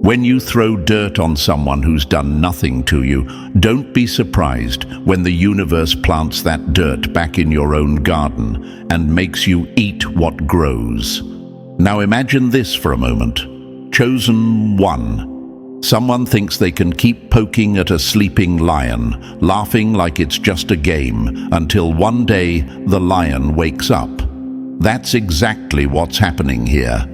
When you throw dirt on someone who's done nothing to you, don't be surprised when the universe plants that dirt back in your own garden and makes you eat what grows. Now imagine this for a moment. Chosen one. Someone thinks they can keep poking at a sleeping lion, laughing like it's just a game, until one day the lion wakes up. That's exactly what's happening here.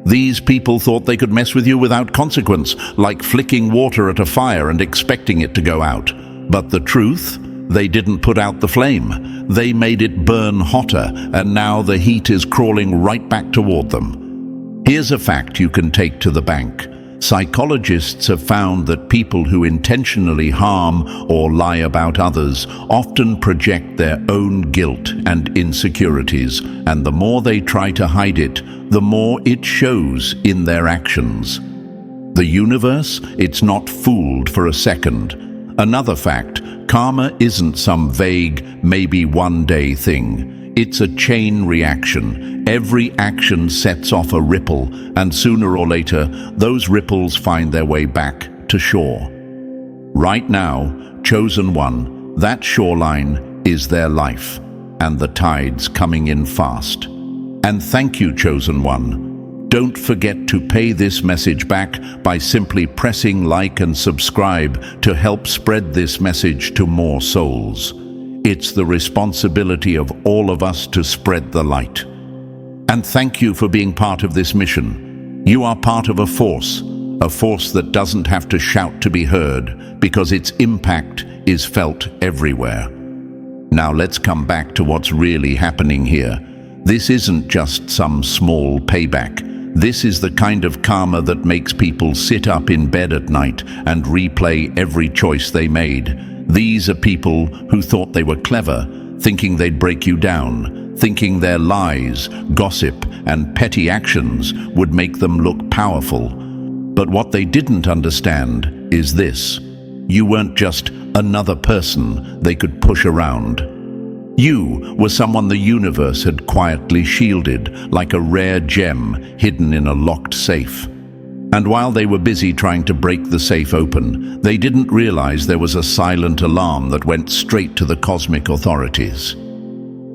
These people thought they could mess with you without consequence, like flicking water at a fire and expecting it to go out. But the truth? They didn't put out the flame. They made it burn hotter, and now the heat is crawling right back toward them. Here's a fact you can take to the bank. Psychologists have found that people who intentionally harm or lie about others often project their own guilt and insecurities, and the more they try to hide it, the more it shows in their actions. The universe, it's not fooled for a second. Another fact, karma isn't some vague, maybe one day thing. It's a chain reaction. Every action sets off a ripple, and sooner or later, those ripples find their way back to shore. Right now, chosen one, that shoreline is their life, and the tide's coming in fast. And thank you, chosen one. Don't forget to pay this message back by simply pressing like and subscribe to help spread this message to more souls. It's the responsibility of all of us to spread the light. And thank you for being part of this mission. You are part of a force that doesn't have to shout to be heard, because its impact is felt everywhere. Now let's come back to what's really happening here. This isn't just some small payback. This is the kind of karma that makes people sit up in bed at night and replay every choice they made. These are people who thought they were clever, thinking they'd break you down, thinking their lies, gossip, and petty actions would make them look powerful. But what they didn't understand is this: you weren't just another person they could push around. You were someone the universe had quietly shielded, like a rare gem hidden in a locked safe. And while they were busy trying to break the safe open, they didn't realize there was a silent alarm that went straight to the cosmic authorities.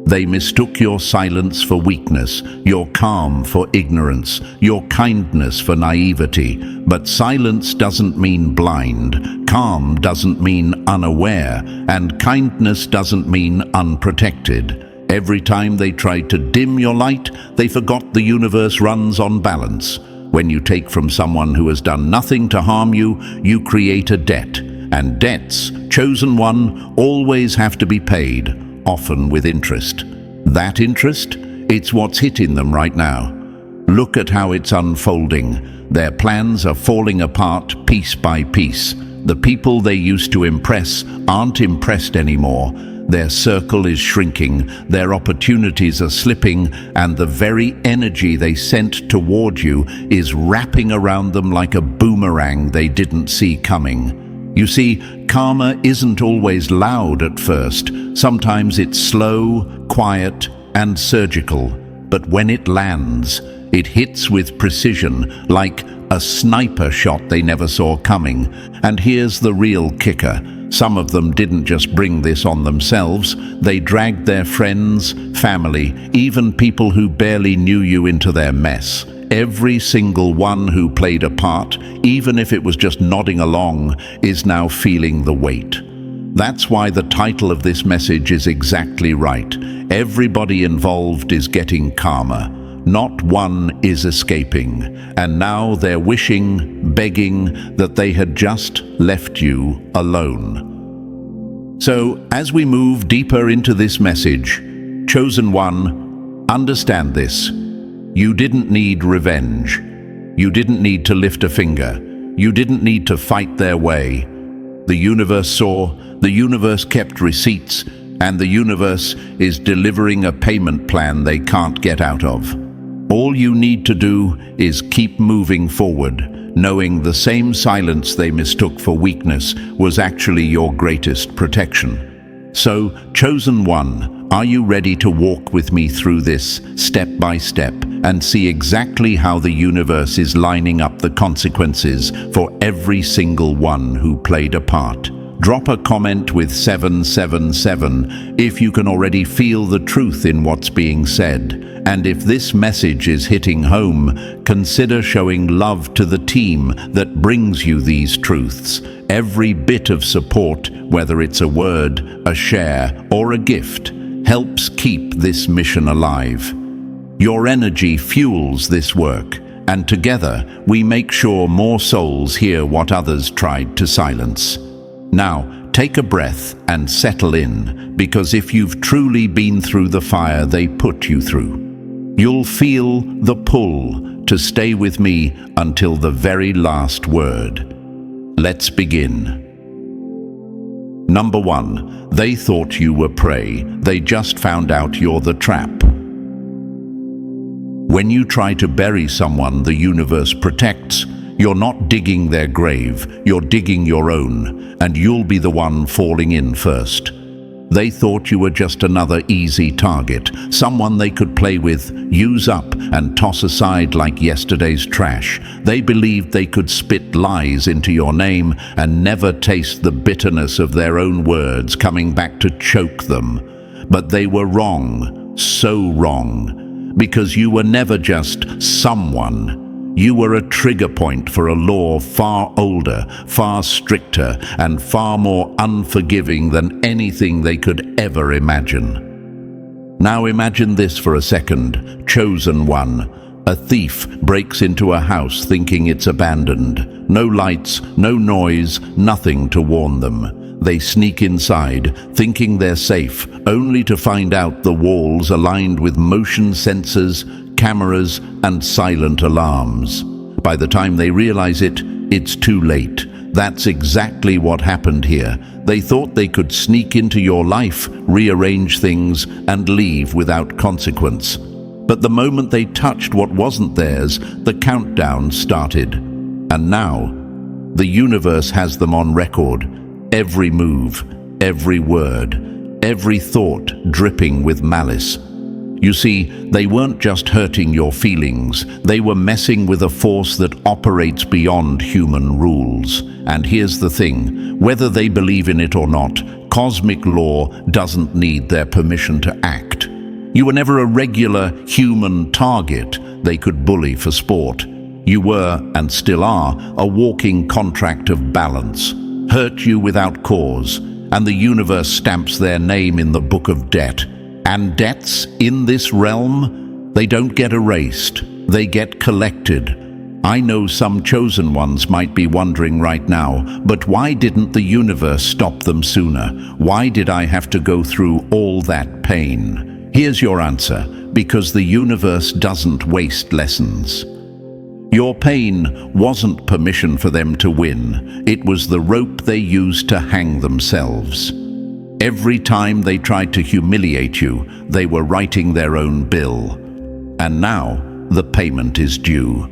They mistook your silence for weakness, your calm for ignorance, your kindness for naivety. But silence doesn't mean blind, calm doesn't mean unaware, and kindness doesn't mean unprotected. Every time they tried to dim your light, they forgot the universe runs on balance. When you take from someone who has done nothing to harm you, you create a debt. And debts, chosen one, always have to be paid, often with interest. That interest? It's what's hitting them right now. Look at how it's unfolding. Their plans are falling apart piece by piece. The people they used to impress aren't impressed anymore. Their circle is shrinking, their opportunities are slipping, and the very energy they sent toward you is wrapping around them like a boomerang they didn't see coming. You see, karma isn't always loud at first. Sometimes it's slow, quiet, and surgical. But when it lands, it hits with precision, like a sniper shot they never saw coming. And here's the real kicker. Some of them didn't just bring this on themselves. They dragged their friends, family, even people who barely knew you into their mess. Every single one who played a part, even if it was just nodding along, is now feeling the weight. That's why the title of this message is exactly right. Everybody involved is getting karma. Not one is escaping. And now they're wishing, begging that they had just left you alone. So, as we move deeper into this message, chosen one, understand this. You didn't need revenge. You didn't need to lift a finger. You didn't need to fight their way. The universe saw, the universe kept receipts, and the universe is delivering a payment plan they can't get out of. All you need to do is keep moving forward, knowing the same silence they mistook for weakness was actually your greatest protection. So, chosen one, are you ready to walk with me through this step by step, and see exactly how the universe is lining up the consequences for every single one who played a part. Drop a comment with 777 if you can already feel the truth in what's being said. And if this message is hitting home, consider showing love to the team that brings you these truths. Every bit of support, whether it's a word, a share, or a gift, helps keep this mission alive. Your energy fuels this work, and together we make sure more souls hear what others tried to silence. Now, take a breath and settle in, because if you've truly been through the fire they put you through, you'll feel the pull to stay with me until the very last word. Let's begin. Number 1. They thought you were prey. They just found out you're the trap. When you try to bury someone the universe protects, you're not digging their grave, you're digging your own, and you'll be the one falling in first. They thought you were just another easy target, someone they could play with, use up, and toss aside like yesterday's trash. They believed they could spit lies into your name and never taste the bitterness of their own words coming back to choke them. But they were wrong, so wrong, because you were never just someone. You were a trigger point for a law far older, far stricter, and far more unforgiving than anything they could ever imagine. Now imagine this for a second. Chosen one. A thief breaks into a house thinking it's abandoned. No lights, no noise, nothing to warn them. They sneak inside, thinking they're safe, only to find out the walls are lined with motion sensors, cameras, and silent alarms. By the time they realize it, it's too late. That's exactly what happened here. They thought they could sneak into your life, rearrange things, and leave without consequence. But the moment they touched what wasn't theirs, the countdown started. And now, the universe has them on record. Every move, every word, every thought dripping with malice. You see, they weren't just hurting your feelings, they were messing with a force that operates beyond human rules. And here's the thing, whether they believe in it or not, cosmic law doesn't need their permission to act. You were never a regular human target they could bully for sport. You were, and still are, a walking contract of balance. Hurt you without cause, and the universe stamps their name in the book of debt. And debts in this realm, they don't get erased, they get collected. I know some chosen ones might be wondering right now, but why didn't the universe stop them sooner? Why did I have to go through all that pain? Here's your answer: because the universe doesn't waste lessons. Your pain wasn't permission for them to win, it was the rope they used to hang themselves. Every time they tried to humiliate you, they were writing their own bill. And now, the payment is due.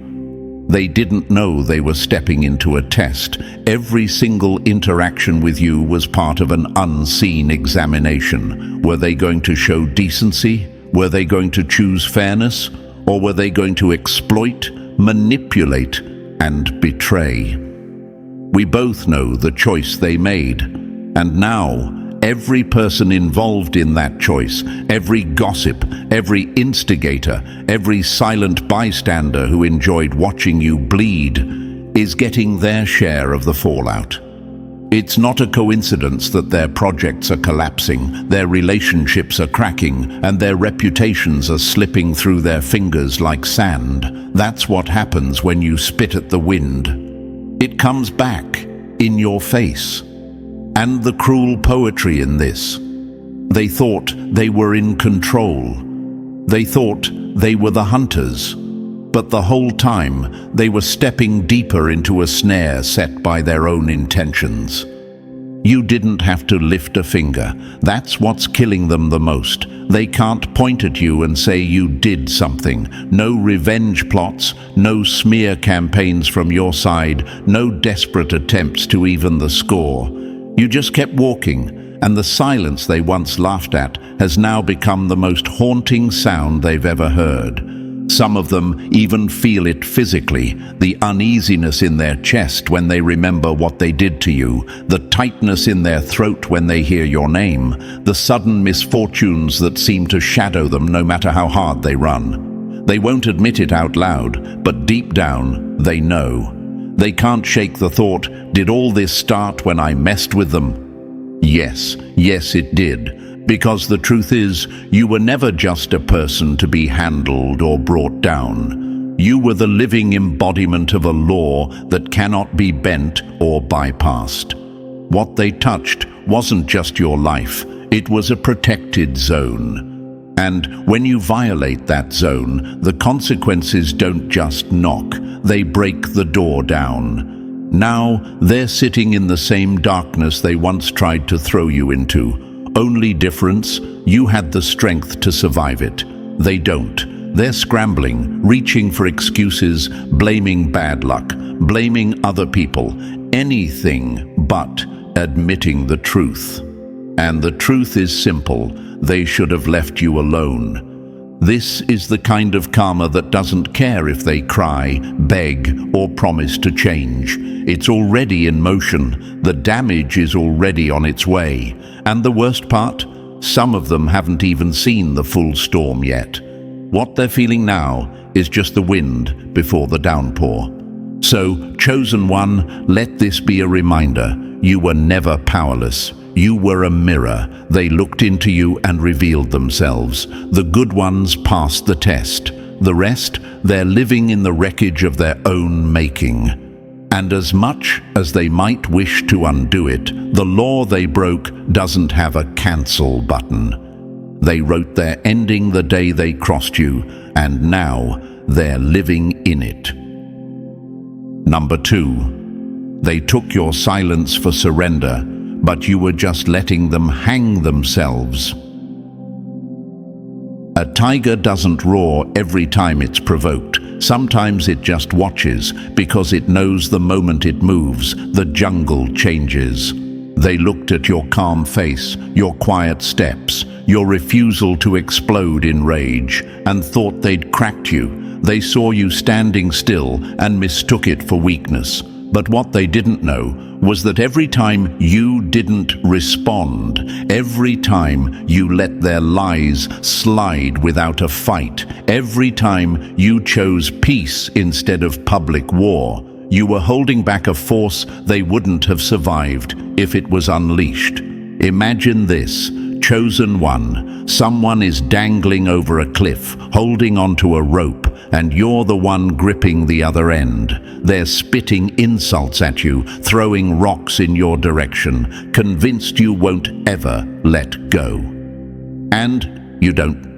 They didn't know they were stepping into a test. Every single interaction with you was part of an unseen examination. Were they going to show decency? Were they going to choose fairness? Or were they going to exploit, manipulate, and betray? We both know the choice they made. And now, every person involved in that choice, every gossip, every instigator, every silent bystander who enjoyed watching you bleed, is getting their share of the fallout. It's not a coincidence that their projects are collapsing, their relationships are cracking, and their reputations are slipping through their fingers like sand. That's what happens when you spit at the wind. It comes back in your face. And the cruel poetry in this. They thought they were in control. They thought they were the hunters. But the whole time, they were stepping deeper into a snare set by their own intentions. You didn't have to lift a finger. That's what's killing them the most. They can't point at you and say you did something. No revenge plots, no smear campaigns from your side, no desperate attempts to even the score. You just kept walking, and the silence they once laughed at has now become the most haunting sound they've ever heard. Some of them even feel it physically, the uneasiness in their chest when they remember what they did to you, the tightness in their throat when they hear your name, the sudden misfortunes that seem to shadow them no matter how hard they run. They won't admit it out loud, but deep down, they know. They can't shake the thought, did all this start when I messed with them? Yes, it did. Because the truth is, you were never just a person to be handled or brought down. You were the living embodiment of a law that cannot be bent or bypassed. What they touched wasn't just your life, it was a protected zone. And when you violate that zone, the consequences don't just knock, they break the door down. Now, they're sitting in the same darkness they once tried to throw you into. Only difference, you had the strength to survive it. They don't. They're scrambling, reaching for excuses, blaming bad luck, blaming other people, anything but admitting the truth. And the truth is simple, they should have left you alone. This is the kind of karma that doesn't care if they cry, beg, or promise to change. It's already in motion. The damage is already on its way. And the worst part? Some of them haven't even seen the full storm yet. What they're feeling now is just the wind before the downpour. So, Chosen One, let this be a reminder. You were never powerless. You were a mirror. They looked into you and revealed themselves. The good ones passed the test. The rest, they're living in the wreckage of their own making. And as much as they might wish to undo it, the law they broke doesn't have a cancel button. They wrote their ending the day they crossed you, and now they're living in it. Number 2. They took your silence for surrender, but you were just letting them hang themselves. A tiger doesn't roar every time it's provoked. Sometimes it just watches, because it knows the moment it moves, the jungle changes. They looked at your calm face, your quiet steps, your refusal to explode in rage, and thought they'd cracked you. They saw you standing still and mistook it for weakness. But what they didn't know was that every time you didn't respond, every time you let their lies slide without a fight, every time you chose peace instead of public war, you were holding back a force they wouldn't have survived if it was unleashed. Imagine this. Chosen One, someone is dangling over a cliff, holding onto a rope, and you're the one gripping the other end. They're spitting insults at you, throwing rocks in your direction, convinced you won't ever let go. And you don't.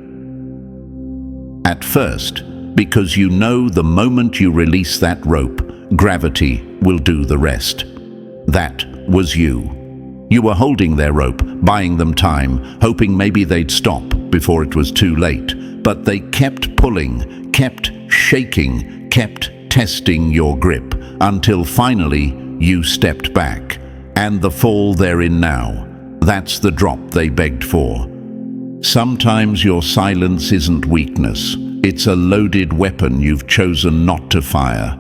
At first, because you know the moment you release that rope, gravity will do the rest. That was you. You were holding their rope, buying them time, hoping maybe they'd stop before it was too late. But they kept pulling, kept shaking, kept testing your grip, until finally you stepped back. And the fall they're in now, that's the drop they begged for. Sometimes your silence isn't weakness. It's a loaded weapon you've chosen not to fire.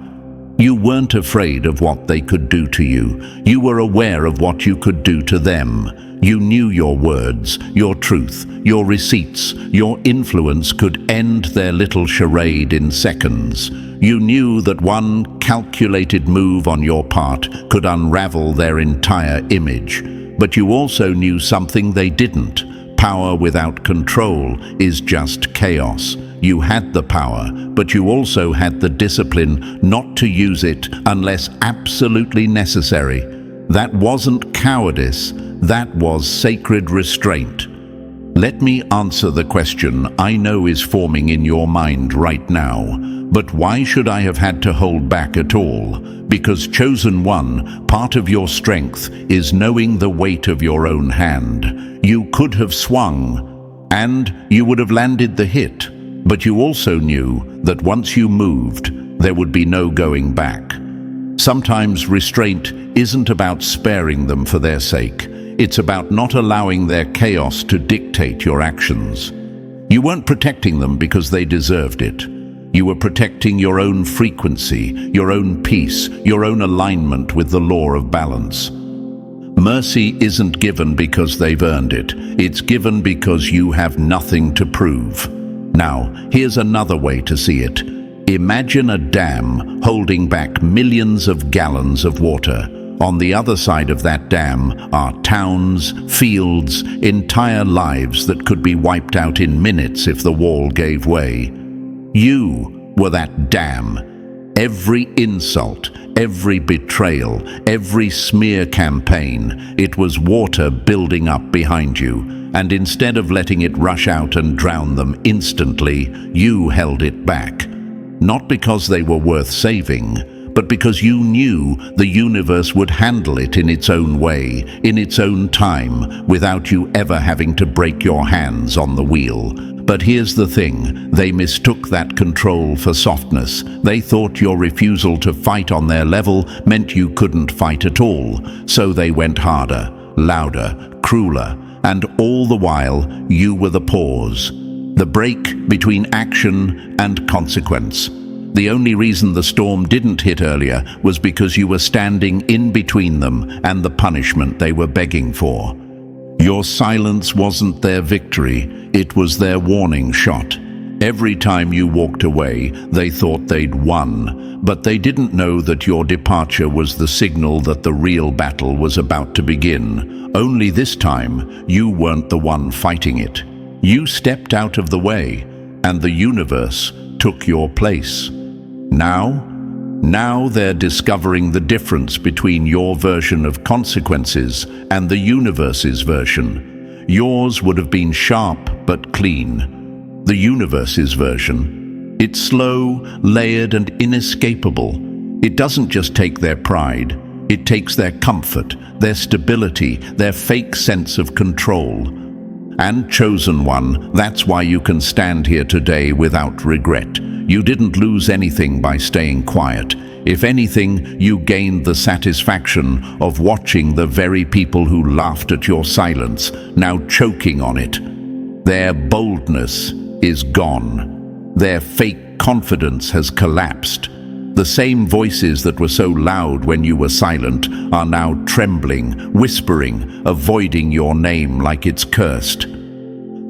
You weren't afraid of what they could do to you. You were aware of what you could do to them. You knew your words, your truth, your receipts, your influence could end their little charade in seconds. You knew that one calculated move on your part could unravel their entire image. But you also knew something they didn't. Power without control is just chaos. You had the power, but you also had the discipline not to use it unless absolutely necessary. That wasn't cowardice, that was sacred restraint. Let me answer the question I know is forming in your mind right now. But why should I have had to hold back at all? Because Chosen One, part of your strength is knowing the weight of your own hand. You could have swung, and you would have landed the hit. But you also knew that once you moved, there would be no going back. Sometimes restraint isn't about sparing them for their sake. It's about not allowing their chaos to dictate your actions. You weren't protecting them because they deserved it. You were protecting your own frequency, your own peace, your own alignment with the law of balance. Mercy isn't given because they've earned it. It's given because you have nothing to prove. Now, here's another way to see it. Imagine a dam holding back millions of gallons of water. On the other side of that dam are towns, fields, entire lives that could be wiped out in minutes if the wall gave way. You were that dam. Every insult, every betrayal, every smear campaign, it was water building up behind you. And instead of letting it rush out and drown them instantly, you held it back. Not because they were worth saving, but because you knew the universe would handle it in its own way, in its own time, without you ever having to break your hands on the wheel. But here's the thing, they mistook that control for softness. They thought your refusal to fight on their level meant you couldn't fight at all. So they went harder, louder, crueler, and all the while you were the pause, the break between action and consequence. The only reason the storm didn't hit earlier was because you were standing in between them and the punishment they were begging for. Your silence wasn't their victory, it was their warning shot. Every time you walked away, they thought they'd won, but they didn't know that your departure was the signal that the real battle was about to begin. Only this time, you weren't the one fighting it. You stepped out of the way, and the universe took your place. Now they're discovering the difference between your version of consequences and the universe's version. Yours would have been sharp but clean. The universe's version, it's slow, layered and inescapable. It doesn't just take their pride, it takes their comfort, their stability, their fake sense of control. And chosen one, that's why you can stand here today without regret. You didn't lose anything by staying quiet. If anything, you gained the satisfaction of watching the very people who laughed at your silence now choking on it. Their boldness is gone. Their fake confidence has collapsed. The same voices that were so loud when you were silent are now trembling, whispering, avoiding your name like it's cursed.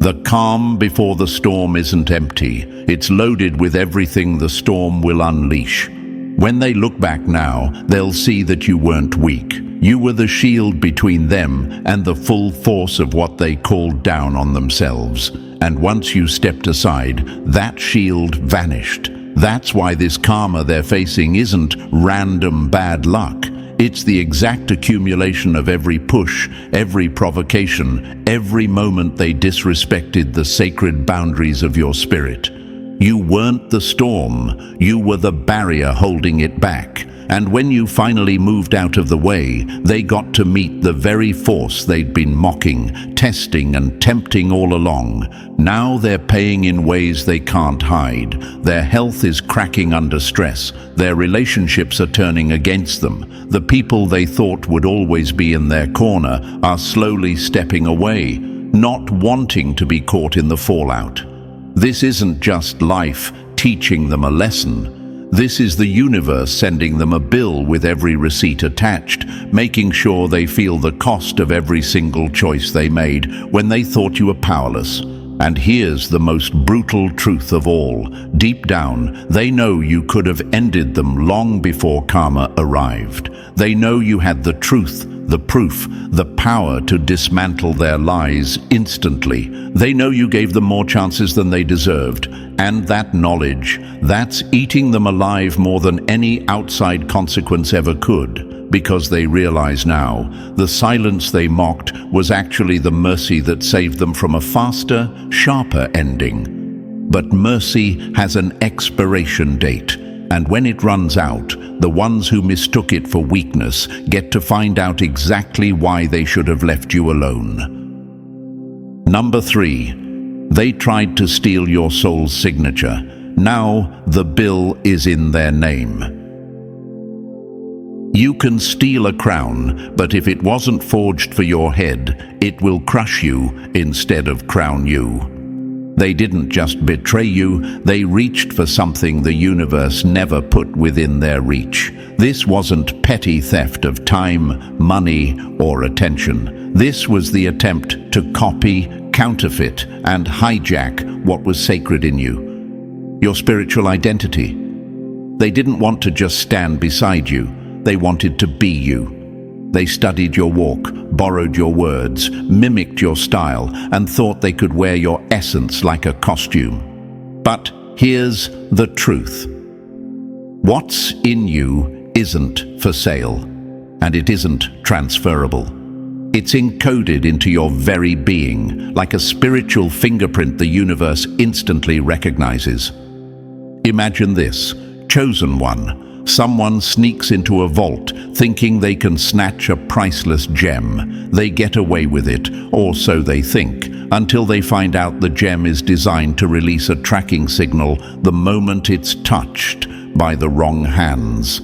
The calm before the storm isn't empty. It's loaded with everything the storm will unleash. When they look back now, they'll see that you weren't weak. You were the shield between them and the full force of what they called down on themselves. And once you stepped aside, that shield vanished. That's why this karma they're facing isn't random bad luck. It's the exact accumulation of every push, every provocation, every moment they disrespected the sacred boundaries of your spirit. You weren't the storm, you were the barrier holding it back. And when you finally moved out of the way, they got to meet the very force they'd been mocking, testing and tempting all along. Now they're paying in ways they can't hide. Their health is cracking under stress. Their relationships are turning against them. The people they thought would always be in their corner are slowly stepping away, not wanting to be caught in the fallout. This isn't just life teaching them a lesson. This is the universe sending them a bill with every receipt attached, making sure they feel the cost of every single choice they made when they thought you were powerless. And here's the most brutal truth of all. Deep down, they know you could have ended them long before karma arrived. They know you had the truth, the proof, the power to dismantle their lies instantly. They know you gave them more chances than they deserved. And that knowledge, that's eating them alive more than any outside consequence ever could. Because they realize now, the silence they mocked was actually the mercy that saved them from a faster, sharper ending. But mercy has an expiration date. And when it runs out, the ones who mistook it for weakness get to find out exactly why they should have left you alone. Number 3. They tried to steal your soul's signature. Now the bill is in their name. You can steal a crown, but if it wasn't forged for your head, it will crush you instead of crown you. They didn't just betray you, they reached for something the universe never put within their reach. This wasn't petty theft of time, money, or attention. This was the attempt to copy, counterfeit, and hijack what was sacred in you, your spiritual identity. They didn't want to just stand beside you, they wanted to be you. They studied your walk, borrowed your words, mimicked your style, and thought they could wear your essence like a costume. But here's the truth. What's in you isn't for sale, and it isn't transferable. It's encoded into your very being, like a spiritual fingerprint the universe instantly recognizes. Imagine this, chosen one. Someone sneaks into a vault, thinking they can snatch a priceless gem. They get away with it, or so they think, until they find out the gem is designed to release a tracking signal the moment it's touched by the wrong hands.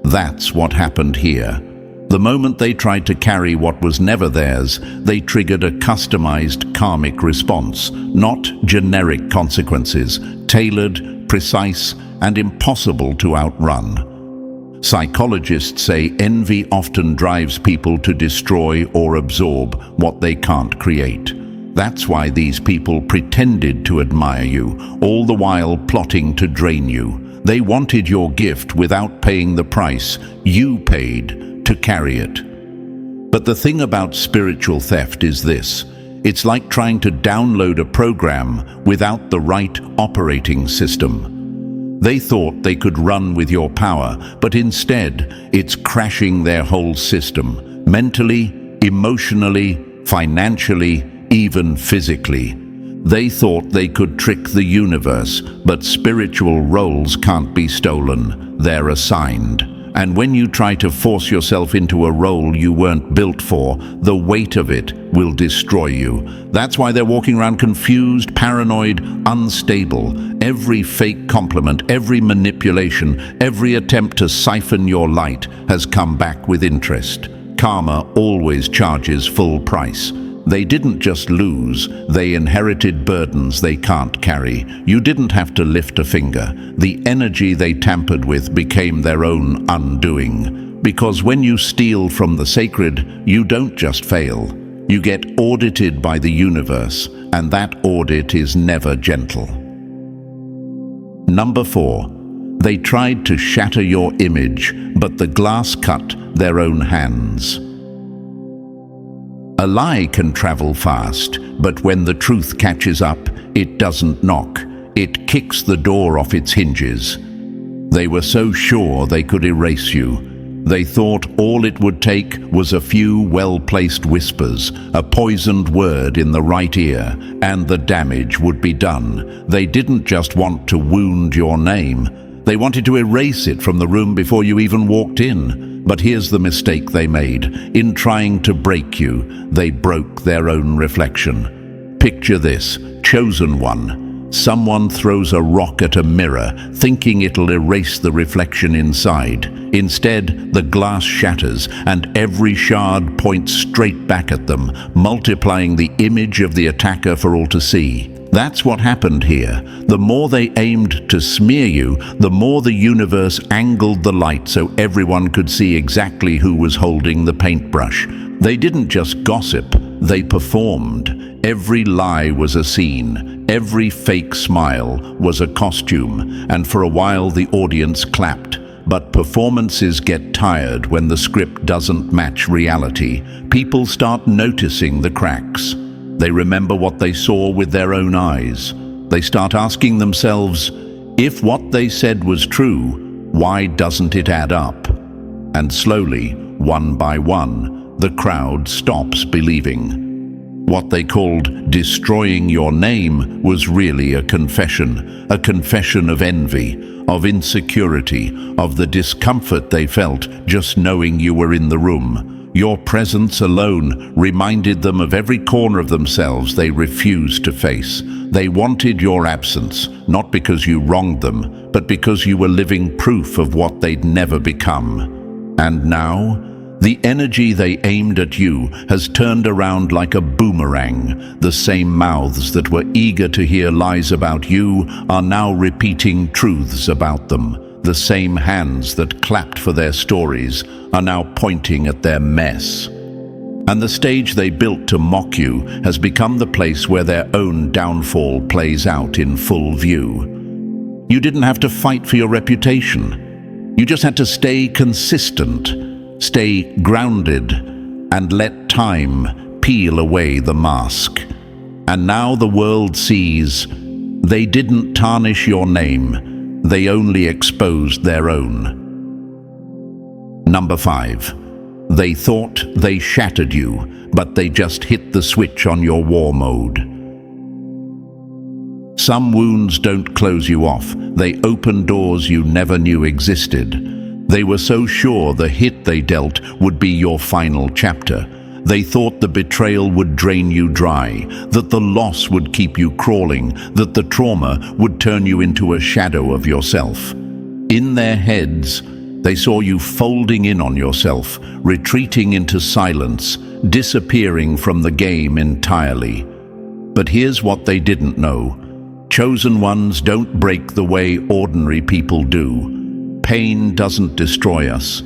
That's what happened here. The moment they tried to carry what was never theirs, they triggered a customized karmic response, not generic consequences, tailored, precise, and impossible to outrun. Psychologists say envy often drives people to destroy or absorb what they can't create. That's why these people pretended to admire you, all the while plotting to drain you. They wanted your gift without paying the price you paid to carry it. But the thing about spiritual theft is this. It's like trying to download a program without the right operating system. They thought they could run with your power, but instead, it's crashing their whole system, mentally, emotionally, financially, even physically. They thought they could trick the universe, but spiritual roles can't be stolen, they're assigned. And when you try to force yourself into a role you weren't built for, the weight of it will destroy you. That's why they're walking around confused, paranoid, unstable. Every fake compliment, every manipulation, every attempt to siphon your light has come back with interest. Karma always charges full price. They didn't just lose, they inherited burdens they can't carry. You didn't have to lift a finger. The energy they tampered with became their own undoing. Because when you steal from the sacred, you don't just fail. You get audited by the universe, and that audit is never gentle. Number 4. They tried to shatter your image, but the glass cut their own hands. A lie can travel fast, but when the truth catches up, it doesn't knock. It kicks the door off its hinges. They were so sure they could erase you. They thought all it would take was a few well-placed whispers, a poisoned word in the right ear, and the damage would be done. They didn't just want to wound your name. They wanted to erase it from the room before you even walked in. But here's the mistake they made. In trying to break you, they broke their own reflection. Picture this, chosen one. Someone throws a rock at a mirror, thinking it'll erase the reflection inside. Instead, the glass shatters, and every shard points straight back at them, multiplying the image of the attacker for all to see. That's what happened here. The more they aimed to smear you, the more the universe angled the light so everyone could see exactly who was holding the paintbrush. They didn't just gossip, they performed. Every lie was a scene, every fake smile was a costume, and for a while the audience clapped. But performances get tired when the script doesn't match reality. People start noticing the cracks. They remember what they saw with their own eyes. They start asking themselves, if what they said was true, why doesn't it add up? And slowly, one by one, the crowd stops believing. What they called destroying your name was really a confession of envy, of insecurity, of the discomfort they felt just knowing you were in the room. Your presence alone reminded them of every corner of themselves they refused to face. They wanted your absence, not because you wronged them, but because you were living proof of what they'd never become. And now, The energy they aimed at you has turned around like a boomerang. The same mouths that were eager to hear lies about you are now repeating truths about them. The same hands that clapped for their stories are now pointing at their mess. And the stage they built to mock you has become the place where their own downfall plays out in full view. You didn't have to fight for your reputation. You just had to stay consistent, stay grounded, and let time peel away the mask. And now the world sees they didn't tarnish your name, they only exposed their own. Number 5. They thought they shattered you, but they just hit the switch on your war mode. Some wounds don't close you off, they open doors you never knew existed. They were so sure the hit they dealt would be your final chapter. They thought the betrayal would drain you dry, that the loss would keep you crawling, that the trauma would turn you into a shadow of yourself. In their heads, they saw you folding in on yourself, retreating into silence, disappearing from the game entirely. But here's what they didn't know. Chosen ones don't break the way ordinary people do. Pain doesn't destroy us.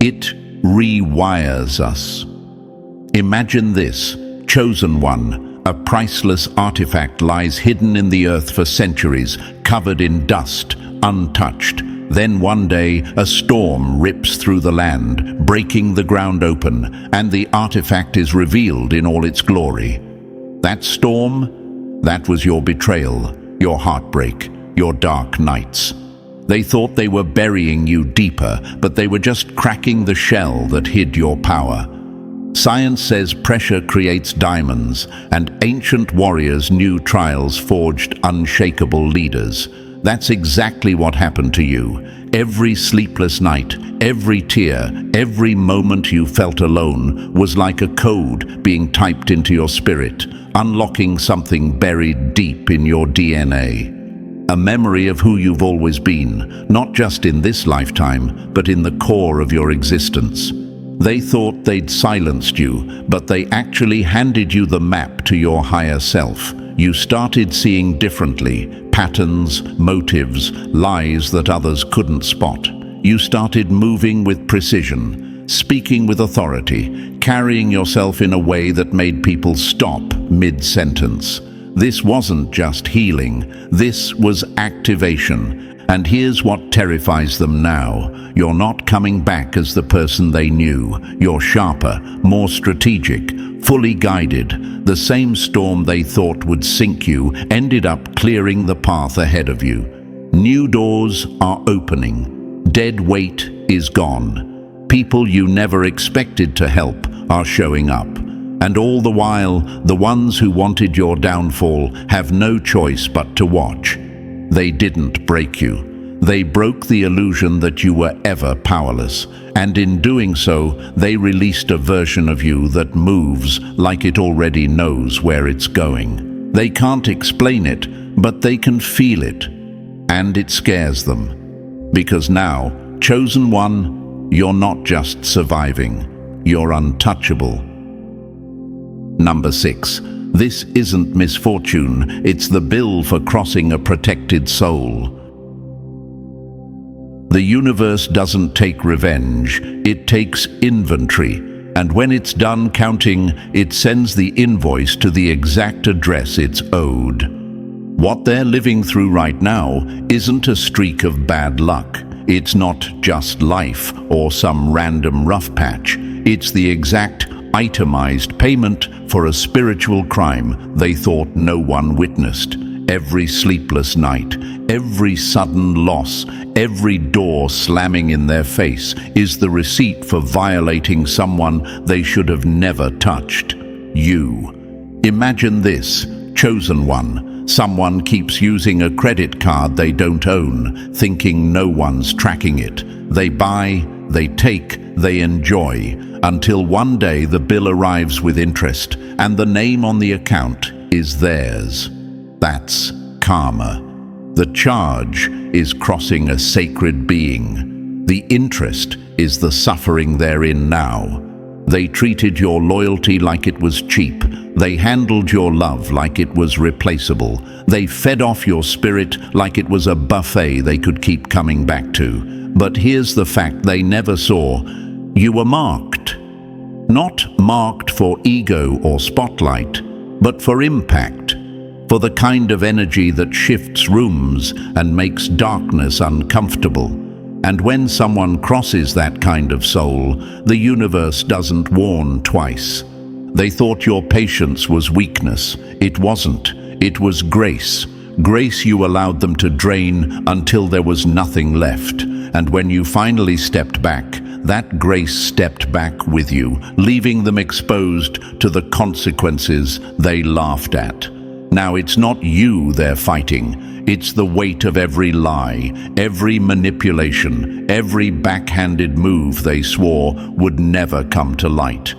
It rewires us. Imagine this. Chosen one, a priceless artifact, lies hidden in the earth for centuries, covered in dust, untouched. Then one day, a storm rips through the land, breaking the ground open, and the artifact is revealed in all its glory. That storm, that was your betrayal, your heartbreak, your dark nights. They thought they were burying you deeper, but they were just cracking the shell that hid your power. Science says pressure creates diamonds, and ancient warriors knew trials forged unshakable leaders. That's exactly what happened to you. Every sleepless night, every tear, every moment you felt alone was like a code being typed into your spirit, unlocking something buried deep in your DNA. A memory of who you've always been, not just in this lifetime, but in the core of your existence. They thought they'd silenced you, but they actually handed you the map to your higher self. You started seeing differently, patterns, motives, lies that others couldn't spot. You started moving with precision, speaking with authority, carrying yourself in a way that made people stop mid-sentence. This wasn't just healing, this was activation. And here's what terrifies them now. You're not coming back as the person they knew. You're sharper, more strategic, fully guided. The same storm they thought would sink you ended up clearing the path ahead of you. New doors are opening. Dead weight is gone. People you never expected to help are showing up. And all the while, the ones who wanted your downfall have no choice but to watch. They didn't break you. They broke the illusion that you were ever powerless. And in doing so, they released a version of you that moves like it already knows where it's going. They can't explain it, but they can feel it. And it scares them. Because now, chosen one, you're not just surviving. You're untouchable. Number 6. This isn't misfortune, it's the bill for crossing a protected soul. The universe doesn't take revenge, it takes inventory, and when it's done counting, it sends the invoice to the exact address it's owed. What they're living through right now isn't a streak of bad luck. It's not just life or some random rough patch. It's the exact itemized payment for a spiritual crime they thought no one witnessed. Every sleepless night, every sudden loss, every door slamming in their face is the receipt for violating someone they should have never touched. You. Imagine this, chosen one. Someone keeps using a credit card they don't own, thinking no one's tracking it. They buy, they take, they enjoy, until one day the bill arrives with interest and the name on the account is theirs. That's karma. The charge is crossing a sacred being. The interest is the suffering they're in now. They treated your loyalty like it was cheap. They handled your love like it was replaceable. They fed off your spirit like it was a buffet they could keep coming back to. But here's the fact they never saw. You were marked. Not marked for ego or spotlight, but for impact. For the kind of energy that shifts rooms and makes darkness uncomfortable. And when someone crosses that kind of soul, the universe doesn't warn twice. They thought your patience was weakness. It wasn't. It was grace. Grace you allowed them to drain until there was nothing left. And when you finally stepped back, that grace stepped back with you, leaving them exposed to the consequences they laughed at. Now it's not you they're fighting. It's the weight of every lie, every manipulation, every backhanded move they swore would never come to light.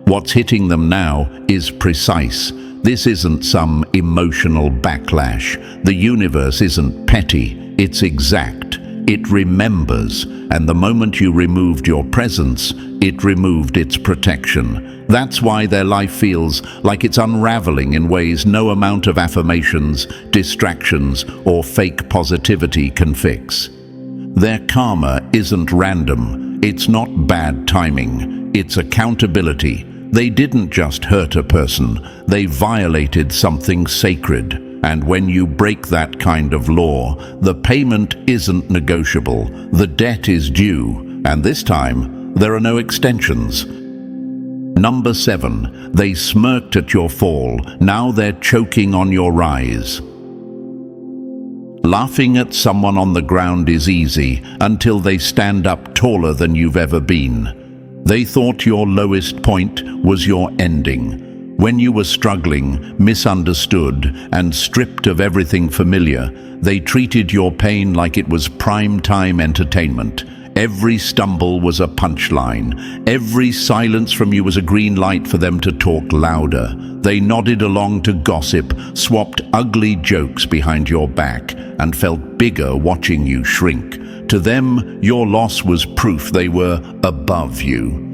What's hitting them now is precise. This isn't some emotional backlash. The universe isn't petty, it's exact. It remembers, and the moment you removed your presence, it removed its protection. That's why their life feels like it's unraveling in ways no amount of affirmations, distractions, or fake positivity can fix. Their karma isn't random. It's not bad timing. It's accountability. They didn't just hurt a person. They violated something sacred. And when you break that kind of law, the payment isn't negotiable. The debt is due. And this time, there are no extensions. Number 7, they smirked at your fall. Now they're choking on your rise. Laughing at someone on the ground is easy until they stand up taller than you've ever been. They thought your lowest point was your ending. When you were struggling, misunderstood, and stripped of everything familiar, they treated your pain like it was prime-time entertainment. Every stumble was a punchline. Every silence from you was a green light for them to talk louder. They nodded along to gossip, swapped ugly jokes behind your back, and felt bigger watching you shrink. To them, your loss was proof they were above you.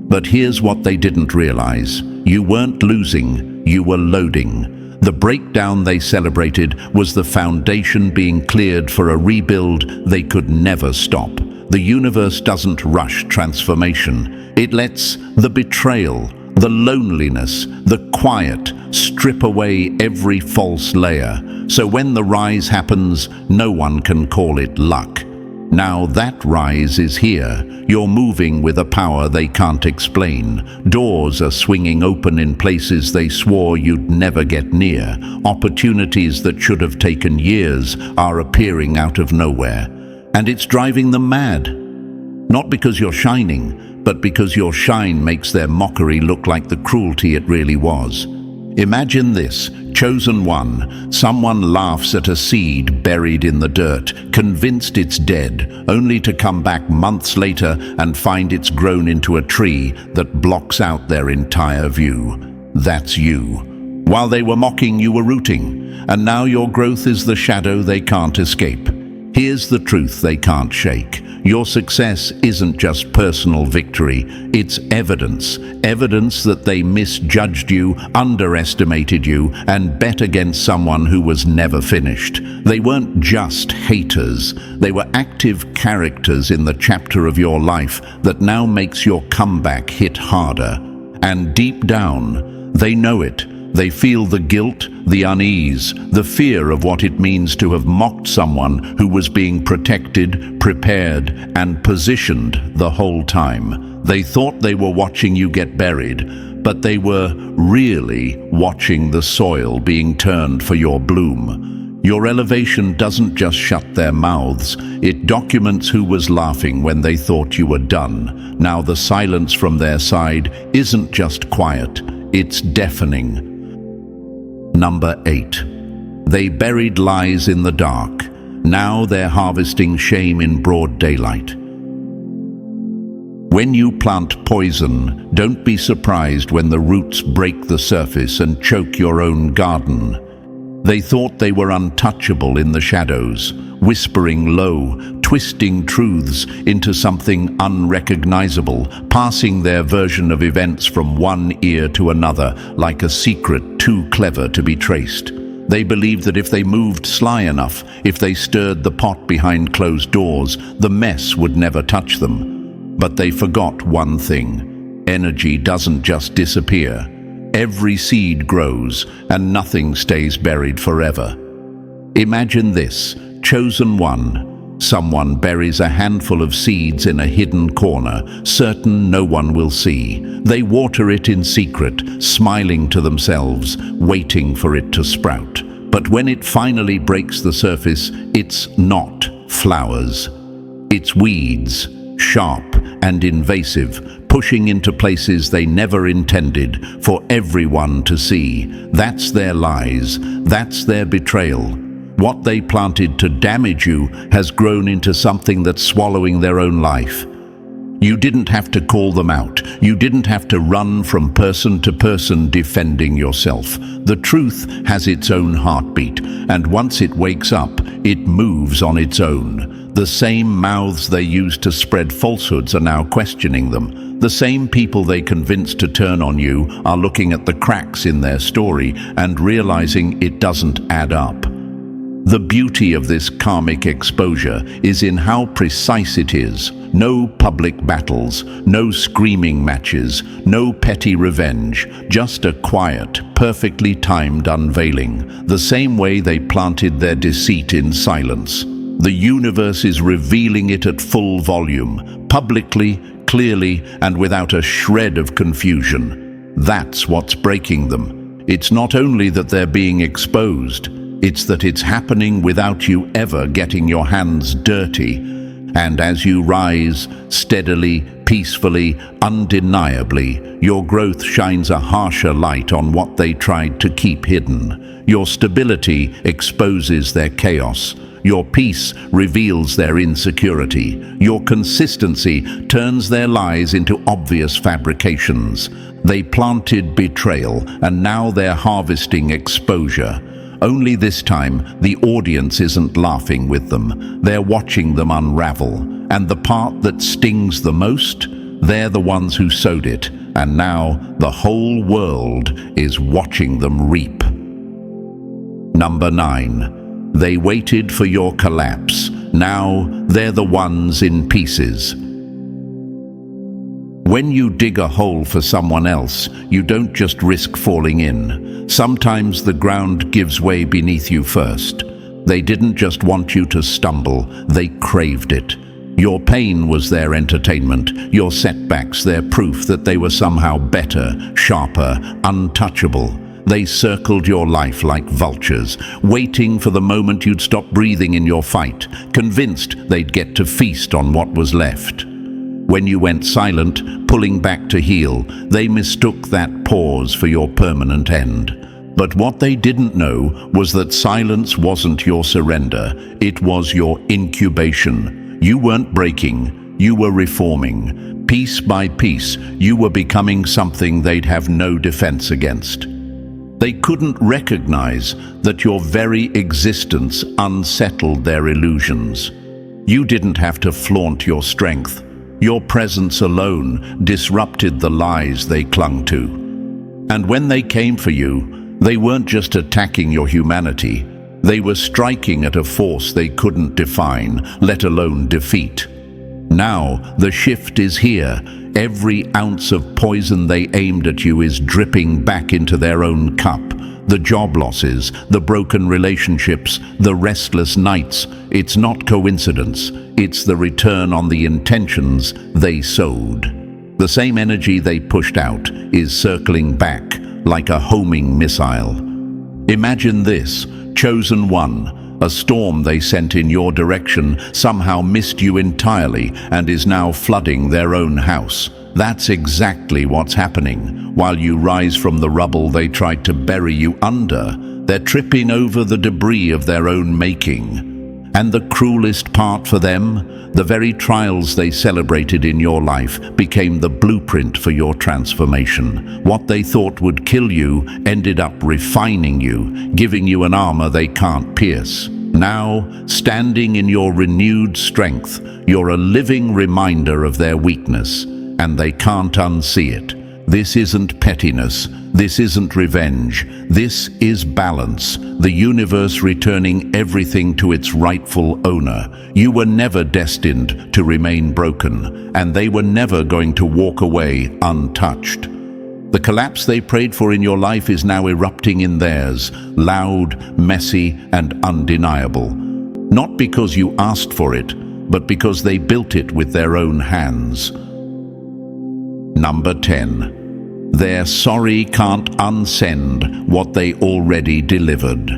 But here's what they didn't realize. You weren't losing, you were loading. The breakdown they celebrated was the foundation being cleared for a rebuild they could never stop. The universe doesn't rush transformation. It lets the betrayal, the loneliness, the quiet strip away every false layer. So when the rise happens, no one can call it luck. Now that rise is here. You're moving with a power they can't explain. Doors are swinging open in places they swore you'd never get near. Opportunities that should have taken years are appearing out of nowhere. And it's driving them mad. Not because you're shining, but because your shine makes their mockery look like the cruelty it really was. Imagine this, chosen one. Someone laughs at a seed buried in the dirt, convinced it's dead, only to come back months later and find it's grown into a tree that blocks out their entire view. That's you. While they were mocking, you were rooting, and now your growth is the shadow they can't escape. Here's the truth they can't shake. Your success isn't just personal victory, it's evidence. Evidence that they misjudged you, underestimated you, and bet against someone who was never finished. They weren't just haters. They were active characters in the chapter of your life that now makes your comeback hit harder. And deep down, they know it. They feel the guilt, the unease, the fear of what it means to have mocked someone who was being protected, prepared, and positioned the whole time. They thought they were watching you get buried, but they were really watching the soil being turned for your bloom. Your elevation doesn't just shut their mouths, it documents who was laughing when they thought you were done. Now the silence from their side isn't just quiet, it's deafening. Number 8. They buried lies in the dark. Now they're harvesting shame in broad daylight. When you plant poison, don't be surprised when the roots break the surface and choke your own garden. They thought they were untouchable in the shadows, whispering low, twisting truths into something unrecognizable, passing their version of events from one ear to another like a secret too clever to be traced. They believed that if they moved sly enough, if they stirred the pot behind closed doors, the mess would never touch them. But they forgot one thing. Energy doesn't just disappear. Every seed grows, and nothing stays buried forever. Imagine this: chosen one. Someone buries a handful of seeds in a hidden corner, certain no one will see. They water it in secret, smiling to themselves, waiting for it to sprout. But when it finally breaks the surface, it's not flowers. It's weeds, sharp and invasive, pushing into places they never intended for everyone to see. That's their lies. That's their betrayal. What they planted to damage you has grown into something that's swallowing their own life. You didn't have to call them out. You didn't have to run from person to person defending yourself. The truth has its own heartbeat, and once it wakes up, it moves on its own. The same mouths they used to spread falsehoods are now questioning them. The same people they convinced to turn on you are looking at the cracks in their story and realizing it doesn't add up. The beauty of this karmic exposure is in how precise it is. No public battles, no screaming matches, no petty revenge, just a quiet, perfectly timed unveiling, the same way they planted their deceit in silence. The universe is revealing it at full volume, publicly, clearly, and without a shred of confusion. That's what's breaking them. It's not only that they're being exposed, it's that it's happening without you ever getting your hands dirty. And as you rise, steadily, peacefully, undeniably, your growth shines a harsher light on what they tried to keep hidden. Your stability exposes their chaos. Your peace reveals their insecurity. Your consistency turns their lies into obvious fabrications. They planted betrayal, and now they're harvesting exposure. Only this time, the audience isn't laughing with them. They're watching them unravel. And the part that stings the most, they're the ones who sowed it. And now the whole world is watching them reap. Number 9. They waited for your collapse. Now they're the ones in pieces. When you dig a hole for someone else, you don't just risk falling in. Sometimes the ground gives way beneath you first. They didn't just want you to stumble, they craved it. Your pain was their entertainment, your setbacks their proof that they were somehow better, sharper, untouchable. They circled your life like vultures, waiting for the moment you'd stop breathing in your fight, convinced they'd get to feast on what was left. When you went silent, pulling back to heal, they mistook that pause for your permanent end. But what they didn't know was that silence wasn't your surrender, it was your incubation. You weren't breaking, you were reforming. Piece by piece, you were becoming something they'd have no defense against. They couldn't recognize that your very existence unsettled their illusions. You didn't have to flaunt your strength. Your presence alone disrupted the lies they clung to. And when they came for you, they weren't just attacking your humanity. They were striking at a force they couldn't define, let alone defeat. Now, the shift is here. Every ounce of poison they aimed at you is dripping back into their own cup. The job losses, the broken relationships, the restless nights. It's not coincidence. It's the return on the intentions they sowed. The same energy they pushed out is circling back like a homing missile. Imagine this, chosen one. A storm they sent in your direction somehow missed you entirely and is now flooding their own house. That's exactly what's happening. While you rise from the rubble they tried to bury you under, they're tripping over the debris of their own making. And the cruelest part for them, the very trials they celebrated in your life became the blueprint for your transformation. What they thought would kill you ended up refining you, giving you an armor they can't pierce. Now, standing in your renewed strength, you're a living reminder of their weakness, and they can't unsee it. This isn't pettiness. This isn't revenge. This is balance, the universe returning everything to its rightful owner. You were never destined to remain broken, and they were never going to walk away untouched. The collapse they prayed for in your life is now erupting in theirs, loud, messy, and undeniable. Not because you asked for it, but because they built it with their own hands. Number 10. Their sorry can't unsend what they already delivered.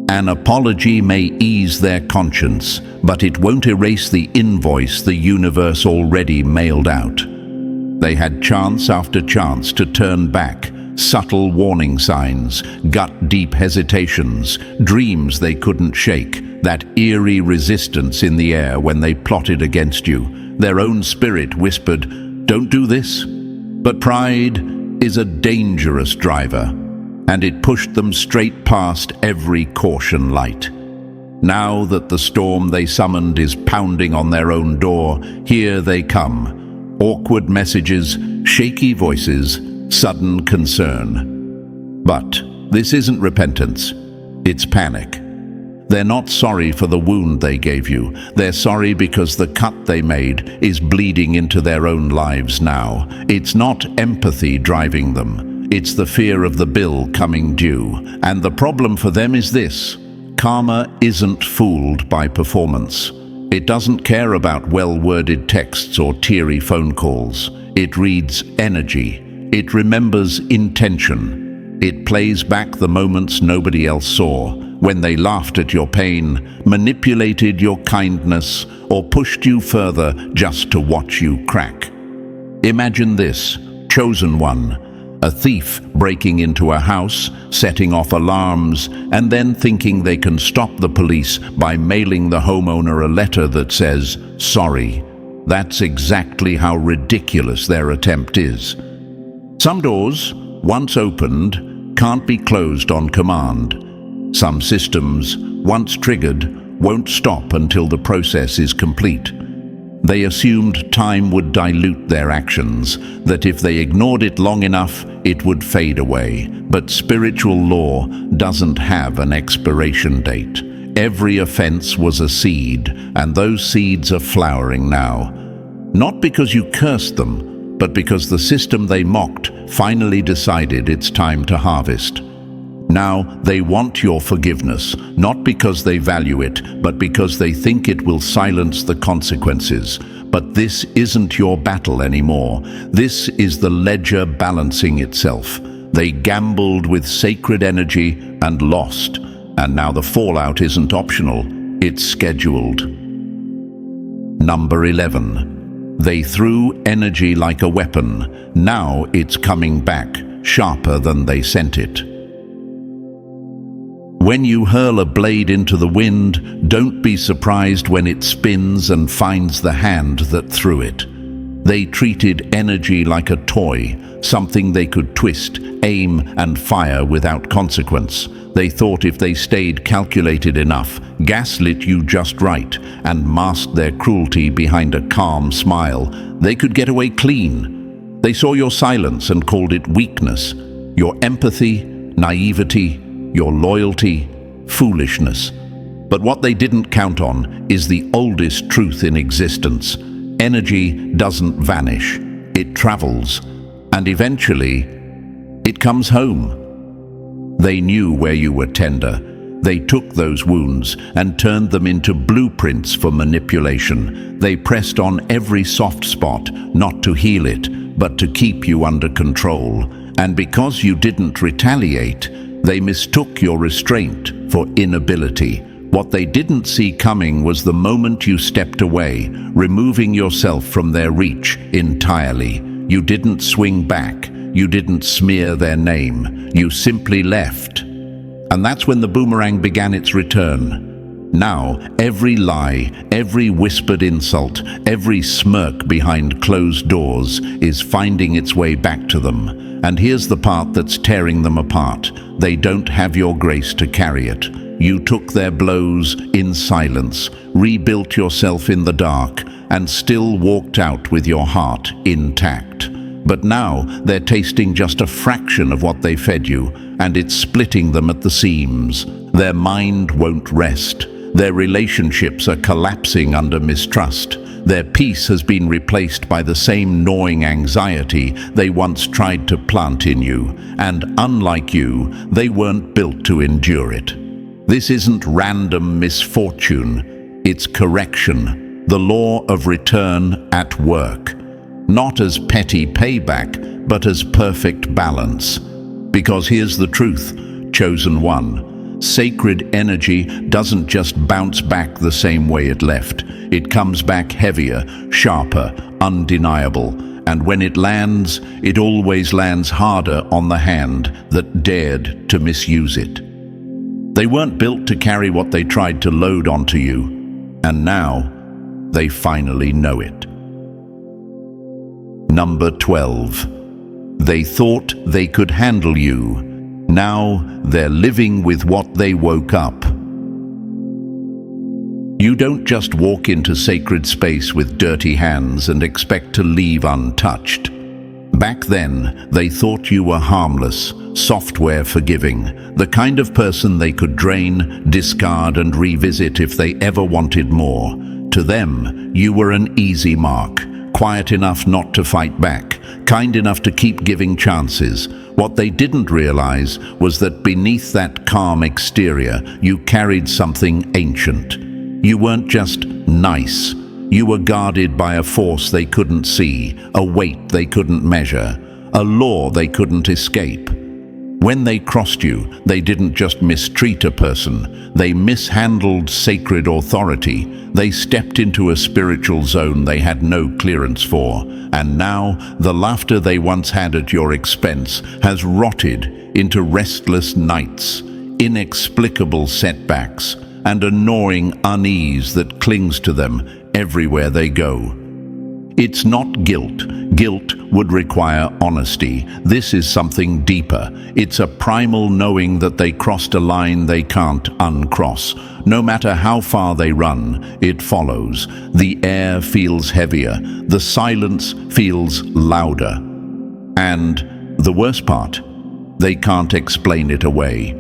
An apology may ease their conscience, but it won't erase the invoice the universe already mailed out. They had chance after chance to turn back, subtle warning signs, gut-deep hesitations, dreams they couldn't shake, that eerie resistance in the air when they plotted against you. Their own spirit whispered, "Don't do this." But pride is a dangerous driver, and it pushed them straight past every caution light. Now that the storm they summoned is pounding on their own door, here they come. Awkward messages, shaky voices, sudden concern. But this isn't repentance, it's panic. They're not sorry for the wound they gave you. They're sorry because the cut they made is bleeding into their own lives now. It's not empathy driving them. It's the fear of the bill coming due. And the problem for them is this: karma isn't fooled by performance. It doesn't care about well-worded texts or teary phone calls. It reads energy. It remembers intention. It plays back the moments nobody else saw, when they laughed at your pain, manipulated your kindness, or pushed you further just to watch you crack. Imagine this: chosen one, a thief breaking into a house, setting off alarms, and then thinking they can stop the police by mailing the homeowner a letter that says, "Sorry." That's exactly how ridiculous their attempt is. Some doors, once opened, can't be closed on command. Some systems, once triggered, won't stop until the process is complete. They assumed time would dilute their actions, that if they ignored it long enough, it would fade away. But spiritual law doesn't have an expiration date. Every offense was a seed, and those seeds are flowering now. Not because you cursed them, but because the system they mocked finally decided it's time to harvest. Now they want your forgiveness, not because they value it, but because they think it will silence the consequences. But this isn't your battle anymore. This is the ledger balancing itself. They gambled with sacred energy and lost, and now the fallout isn't optional, it's scheduled. Number 11. They threw energy like a weapon. Now it's coming back, sharper than they sent it. When you hurl a blade into the wind, don't be surprised when it spins and finds the hand that threw it. They treated energy like a toy, something they could twist, aim, and fire without consequence. They thought if they stayed calculated enough, gaslit you just right, and masked their cruelty behind a calm smile, they could get away clean. They saw your silence and called it weakness, your empathy, naivety, your loyalty, foolishness. But what they didn't count on is the oldest truth in existence. Energy doesn't vanish, it travels, and eventually, it comes home. They knew where you were tender. They took those wounds and turned them into blueprints for manipulation. They pressed on every soft spot, not to heal it, but to keep you under control. And because you didn't retaliate, they mistook your restraint for inability. What they didn't see coming was the moment you stepped away, removing yourself from their reach entirely. You didn't swing back. You didn't smear their name. You simply left. And that's when the boomerang began its return. Now, every lie, every whispered insult, every smirk behind closed doors is finding its way back to them. And here's the part that's tearing them apart. They don't have your grace to carry it. You took their blows in silence, rebuilt yourself in the dark, and still walked out with your heart intact. But now they're tasting just a fraction of what they fed you, and it's splitting them at the seams. Their mind won't rest. Their relationships are collapsing under mistrust. Their peace has been replaced by the same gnawing anxiety they once tried to plant in you, and unlike you, they weren't built to endure it. This isn't random misfortune, it's correction, the law of return at work. Not as petty payback, but as perfect balance. Because here's the truth, chosen one. Sacred energy doesn't just bounce back the same way it left. It comes back heavier, sharper, undeniable. And when it lands, it always lands harder on the hand that dared to misuse it. They weren't built to carry what they tried to load onto you. And now, they finally know it. Number 12. They thought they could handle you. Now they're living with what they woke up. You don't just walk into sacred space with dirty hands and expect to leave untouched. Back then, they thought you were harmless, software forgiving, the kind of person they could drain, discard, and revisit if they ever wanted more. To them, you were an easy mark, quiet enough not to fight back, kind enough to keep giving chances. What they didn't realize was that beneath that calm exterior, you carried something ancient. You weren't just nice. You were guarded by a force they couldn't see, a weight they couldn't measure, a law they couldn't escape. When they crossed you, they didn't just mistreat a person, they mishandled sacred authority. They stepped into a spiritual zone they had no clearance for, and now the laughter they once had at your expense has rotted into restless nights, inexplicable setbacks, and a gnawing unease that clings to them everywhere they go. It's not guilt. Guilt would require honesty. This is something deeper. It's a primal knowing that they crossed a line they can't uncross. No matter how far they run, it follows. The air feels heavier. The silence feels louder. And the worst part, they can't explain it away.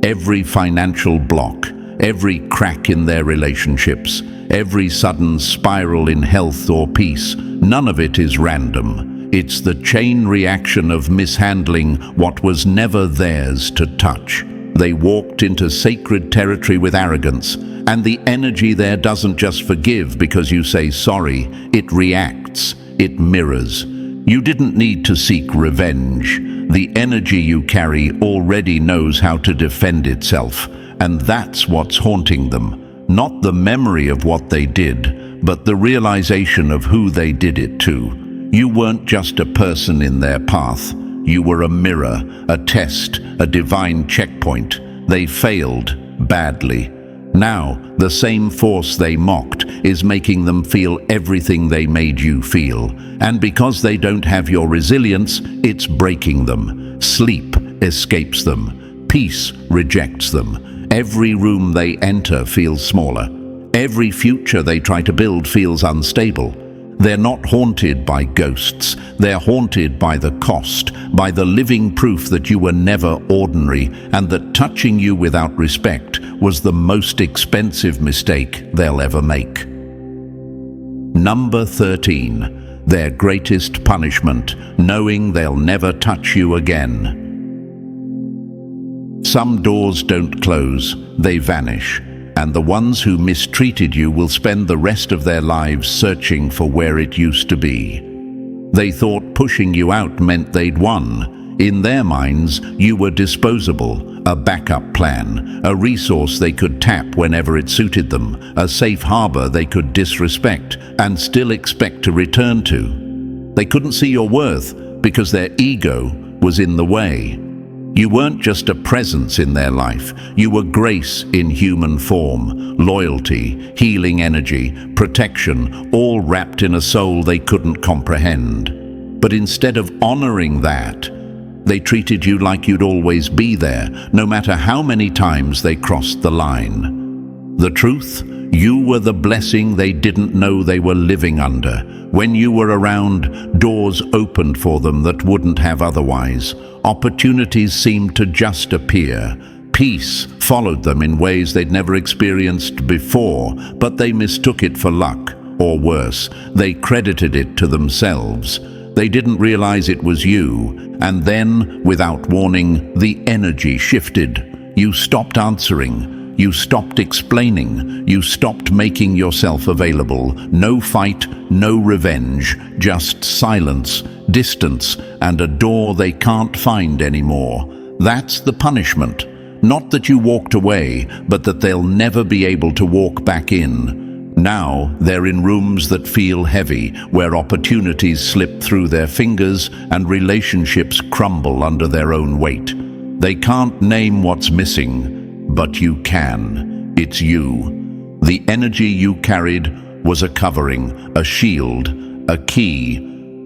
Every financial block, every crack in their relationships, every sudden spiral in health or peace, none of it is random. It's the chain reaction of mishandling what was never theirs to touch. They walked into sacred territory with arrogance, and the energy there doesn't just forgive because you say sorry, it reacts, it mirrors. You didn't need to seek revenge. The energy you carry already knows how to defend itself, and that's what's haunting them. Not the memory of what they did, but the realization of who they did it to. You weren't just a person in their path. You were a mirror, a test, a divine checkpoint. They failed badly. Now, the same force they mocked is making them feel everything they made you feel. And because they don't have your resilience, it's breaking them. Sleep escapes them. Peace rejects them. Every room they enter feels smaller. Every future they try to build feels unstable. They're not haunted by ghosts. They're haunted by the cost, by the living proof that you were never ordinary and that touching you without respect was the most expensive mistake they'll ever make. Number 13. Their greatest punishment, knowing they'll never touch you again. Some doors don't close, they vanish, and the ones who mistreated you will spend the rest of their lives searching for where it used to be. They thought pushing you out meant they'd won. In their minds, you were disposable, a backup plan, a resource they could tap whenever it suited them, a safe harbor they could disrespect and still expect to return to. They couldn't see your worth because their ego was in the way. You weren't just a presence in their life. You were grace in human form, loyalty, healing energy, protection, all wrapped in a soul they couldn't comprehend. But instead of honoring that, They treated you like you'd always be there, no matter how many times they crossed the line. The truth? You were the blessing they didn't know they were living under. When you were around, doors opened for them that wouldn't have otherwise. Opportunities seemed to just appear. Peace followed them in ways they'd never experienced before, but they mistook it for luck, or worse, they credited it to themselves. They didn't realize it was you, and then, without warning, the energy shifted. You stopped answering. You stopped explaining. You stopped making yourself available. No fight, no revenge, just silence, distance, and a door they can't find anymore. That's the punishment. Not that you walked away, but that they'll never be able to walk back in. Now they're in rooms that feel heavy, where opportunities slip through their fingers and relationships crumble under their own weight. They can't name what's missing, but you can. It's you. The energy you carried was a covering, a shield, a key,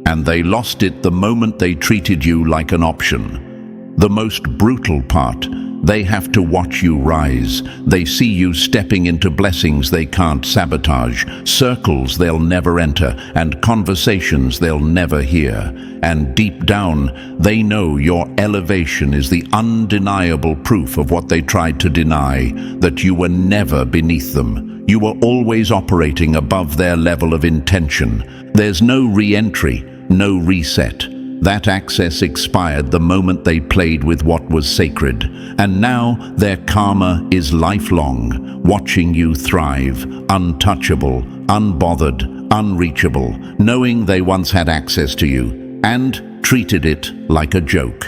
and they lost it the moment they treated you like an option. The most brutal part, they have to watch you rise. They see you stepping into blessings they can't sabotage, circles they'll never enter, and conversations they'll never hear. And deep down, they know your elevation is the undeniable proof of what they tried to deny, that you were never beneath them. You were always operating above their level of intention. There's no re-entry, no reset. That access expired the moment they played with what was sacred, and now their karma is lifelong, watching you thrive, untouchable, unbothered, unreachable, knowing they once had access to you, and treated it like a joke.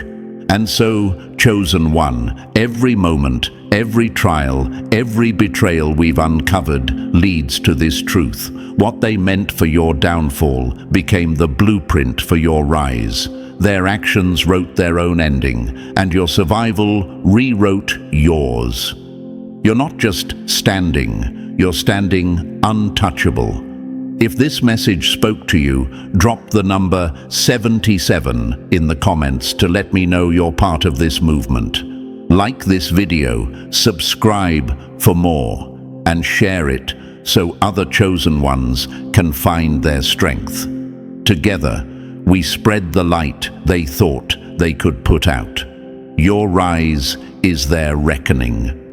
And so, chosen one, every moment, every trial, every betrayal we've uncovered leads to this truth. What they meant for your downfall became the blueprint for your rise. Their actions wrote their own ending, and your survival rewrote yours. You're not just standing, you're standing untouchable. If this message spoke to you, drop the number 77 in the comments to let me know you're part of this movement. Like this video, subscribe for more, and share it so other chosen ones can find their strength. Together, we spread the light they thought they could put out. Your rise is their reckoning.